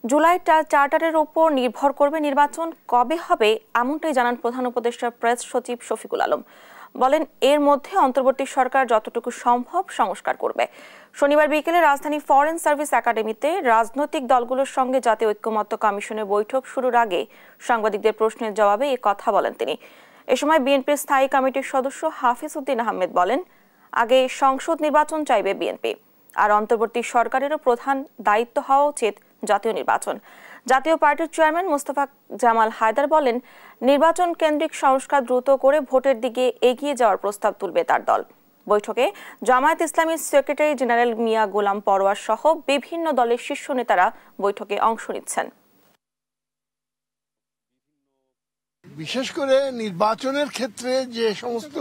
জুলাই চার্টারের উপর নির্ভর করবে নির্বাচন কবে হবে এমনটাই জানান প্রধান উপদেষ্টা প্রেস সচিব শফিকুল আলম। বলেন, এর মধ্যে অন্তর্বর্তী সরকার যতটুকু সম্ভব সংস্কার করবে। শনিবার বিকেলে রাজধানী ফরেন সার্ভিস একাডেমিতে রাজনৈতিক দলগুলোর সঙ্গে জাতীয় ঐক্যমত্য কমিশনের বৈঠক শুরুর আগে সাংবাদিকদের প্রশ্নের জবাবে এ কথা বলেন তিনি। এ সময় বিএনপির স্থায়ী কমিটির সদস্য হাফিজ উদ্দিন আহমেদ বলেন, আগে সংসদ নির্বাচন চাইবে বিএনপি, আর অন্তর্বর্তী সরকারেরও প্রধান দায়িত্ব হওয়া উচিত জাতীয় নির্বাচন। জাতীয় পার্টির চেয়ারম্যান মোস্তফা জামাল হায়দার বলেন, নির্বাচন কেন্দ্রিক সংস্কার দ্রুত করে ভোটের দিকে এগিয়ে যাওয়ার প্রস্তাব তুলবে তার দল। বৈঠকে জামায়াত ইসলামীর সেক্রেটারি জেনারেল মিয়া গোলাম পরোয়ার সহ বিভিন্ন দলের শীর্ষ নেতারা বৈঠকে অংশ নিচ্ছেন। বিশেষ করে নির্বাচনের ক্ষেত্রে যে সমস্ত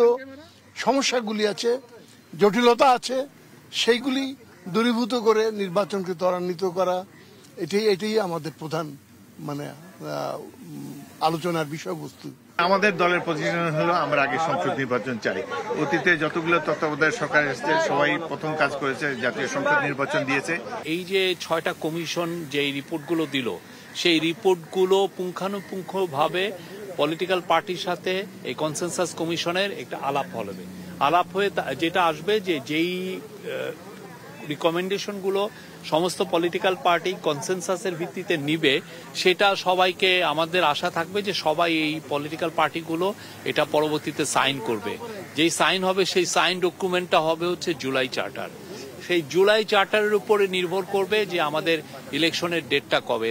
সমস্যাগুলি আছে, জটিলতা আছে, সেইগুলি দূরীভূত করে নির্বাচনকে ত্বরান্বিত করা, এটাই আমাদের প্রধান আলোচনার বিষয়বস্তু। আমাদের দলের পজিশন হলো আমরা আগে সংসদ নির্বাচন চাই। অতীতে যতগুলো তত্ত্বাবধায়ক সরকার এসেছে সবাই প্রথম কাজ করেছে জাতীয় সংসদ নির্বাচন দিয়েছে। এই যে 6টা কমিশন যে রিপোর্টগুলো দিল, সেই রিপোর্টগুলো পুঙ্খানুপুঙ্খভাবে পলিটিক্যাল পার্টির সাথে এই কনসেনসাস কমিশনের একটা আলাপ হয়ে যেটা আসবে যে যেই রিকমেন্ডেশনগুলো সমস্ত পলিটিক্যাল পার্টি কনসেনসাসের ভিত্তিতে নিবে, সেটা সবাইকে আমাদের আশা থাকবে যে সবাই এই পলিটিক্যাল পার্টিগুলো এটা পরবর্তীতে সাইন করবে। যেই সাইন হবে সেই সাইন ডকুমেন্টটা হবে হচ্ছে জুলাই চার্টার। সেই জুলাই চার্টারের উপরে নির্ভর করবে যে আমাদের ইলেকশনের ডেটটা কবে।